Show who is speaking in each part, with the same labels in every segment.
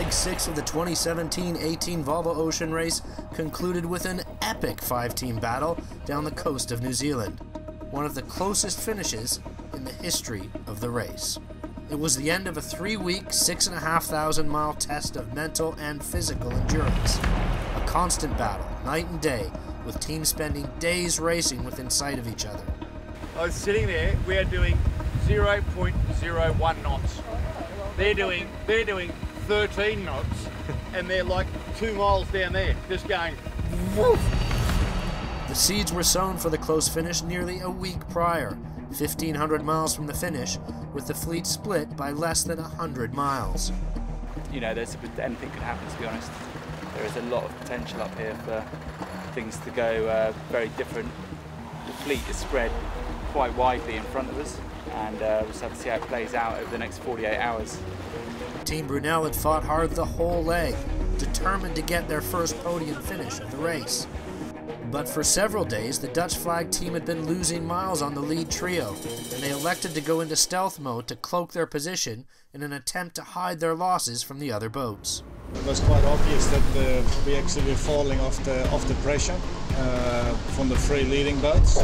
Speaker 1: Leg 6 of the 2017-18 Volvo Ocean Race concluded with an epic 5-team battle down the coast of New Zealand, one of the closest finishes in the history of the race. It was the end of a 3-week, 6,500 mile test of mental and physical endurance. A constant battle, night and day, with teams spending days racing within sight of each other.
Speaker 2: I was sitting there, we are doing 0.01 knots. They're doing 13 knots, and they're like 2 miles down there, just going woof.
Speaker 1: The seeds were sown for the close finish nearly a week prior, 1,500 miles from the finish, with the fleet split by less than 100 miles.
Speaker 3: You know, anything could happen, to be honest. There is a lot of potential up here for things to go very different. The fleet is spread quite widely in front of us, and we'll just have to see how it plays out over the next 48 hours.
Speaker 1: Team Brunel had fought hard the whole leg, determined to get their first podium finish of the race. But for several days, the Dutch flag team had been losing miles on the lead trio, and they elected to go into stealth mode to cloak their position in an attempt to hide their losses from the other boats.
Speaker 4: It was quite obvious that we actually were falling off the pressure from the 3 leading boats.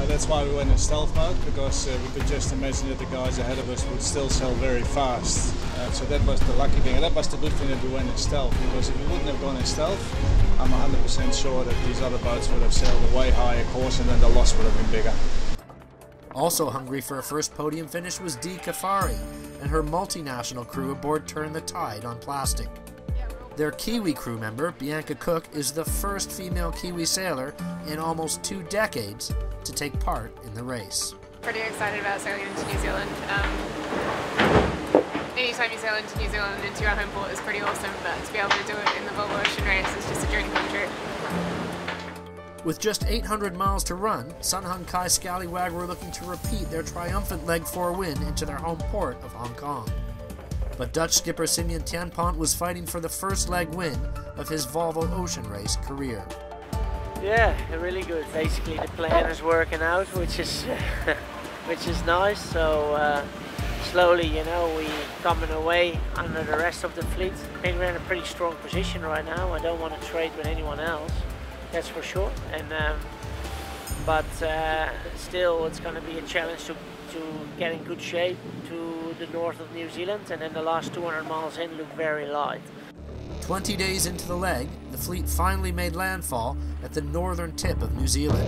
Speaker 4: That's why we went in stealth mode, because we could just imagine that the guys ahead of us would still sail very fast. So that was the lucky thing, and that was the good thing that we went in stealth, because if we wouldn't have gone in stealth, I'm 100% sure that these other boats would have sailed a way higher course, and then the loss would have been bigger.
Speaker 1: Also hungry for a first podium finish was Dee Kafari and her multinational crew aboard Turn the Tide on plastic. Their Kiwi crew member, Bianca Cooke, is the first female Kiwi sailor in almost 2 decades to take part in the race.
Speaker 5: Pretty excited about sailing into New Zealand. Anytime you sail into New Zealand, into your home port, is pretty awesome, but to be able to do it in the Volvo Ocean Race is just a dream come true.
Speaker 1: With just 800 miles to run, Sun Hung Kai Scallywag were looking to repeat their triumphant Leg 4 win into their home port of Hong Kong. But Dutch skipper Simeon Tienpont was fighting for the first leg win of his Volvo Ocean Race career.
Speaker 6: Yeah, really good. Basically, the plan is working out, which is nice. So slowly, you know, we coming away under the rest of the fleet. I think we're in a pretty strong position right now. I don't want to trade with anyone else, that's for sure. And but still, it's going to be a challenge to get in good shape to the north of New Zealand, and then the last 200 miles in look very light.
Speaker 1: 20 days into the leg, the fleet finally made landfall at the northern tip of New Zealand.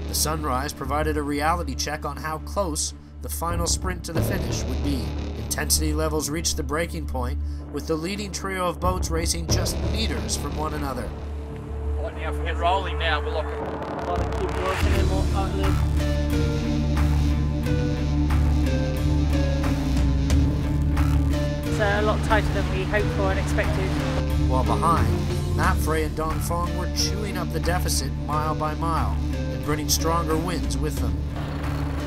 Speaker 1: The sunrise provided a reality check on how close the final sprint to the finish would be. Intensity levels reached the breaking point, with the leading trio of boats racing just meters from one another.
Speaker 2: Right now, if we get rolling now, we're locking.
Speaker 6: Gotta keep working and more outlet. It's a lot tighter than we hoped for and expected.
Speaker 1: While behind, Matt Frey and Dong Fong were chewing up the deficit mile by mile and bringing stronger winds with them.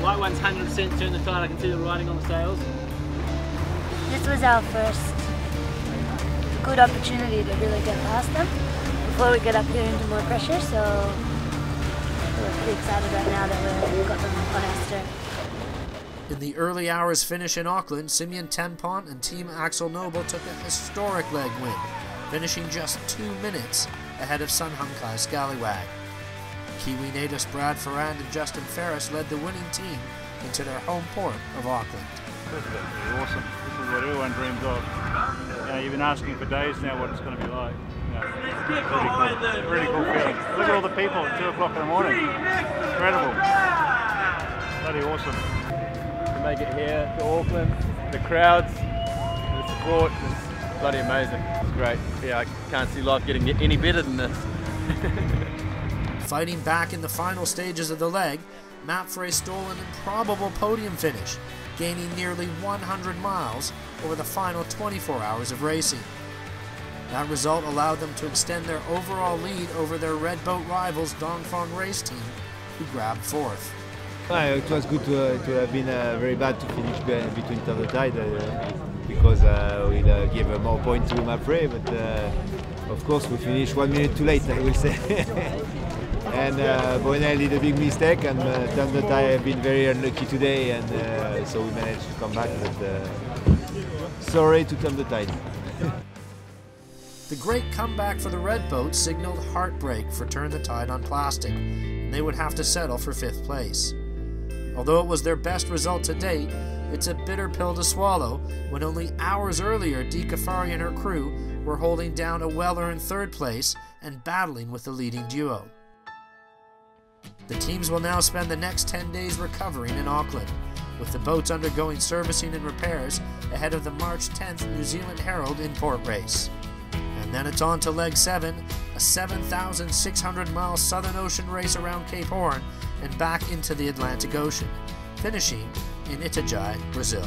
Speaker 7: White one's 100% turn the tide, I can see the writing on the sails.
Speaker 8: This was our first good opportunity to really get past them before we get up here into more pressure, so we're pretty excited right now that we've got them on our stern.
Speaker 1: In the early hours finish in Auckland, Simeon Tienpont and Team Axel Nobel took a historic leg win, finishing just 2 minutes ahead of Sun Hung Kai Scallywag. Kiwi natives Brad Ferrand and Justin Ferris led the winning team into their home port of Auckland.
Speaker 9: This is awesome. This is what everyone dreams of. You know, you've been asking for days now what it's going to be like. You know, really cool feeling. Look at all the people at 2 o'clock in the morning. Incredible. Bloody awesome.
Speaker 7: To make it here to Auckland, the crowds, the support, it's bloody amazing. It's great. Yeah, I can't see life getting any better than this.
Speaker 1: Fighting back in the final stages of the leg, Matt Frey stole an improbable podium finish, gaining nearly 100 miles over the final 24 hours of racing. That result allowed them to extend their overall lead over their red boat rivals Dong Fong race team, who grabbed 4th.
Speaker 10: It was good to have been very bad to finish between Turn the Tide because we'll give more points to Matt Frey, but of course we finished 1 minute too late, I will say. And Brunel did a big mistake, and Turn the Tide have been very unlucky today, and so we managed to come back, but sorry to Turn the Tide.
Speaker 1: The great comeback for the red boat signaled heartbreak for Turn the Tide on plastic, and they would have to settle for 5th place. Although it was their best result to date, it's a bitter pill to swallow when only hours earlier Dee Caffari and her crew were holding down a well-earned 3rd place and battling with the leading duo. The teams will now spend the next 10 days recovering in Auckland, with the boats undergoing servicing and repairs ahead of the March 10th New Zealand Herald import race. And then it's on to Leg 7, a 7,600-mile Southern Ocean race around Cape Horn and back into the Atlantic Ocean, finishing in Itajai, Brazil.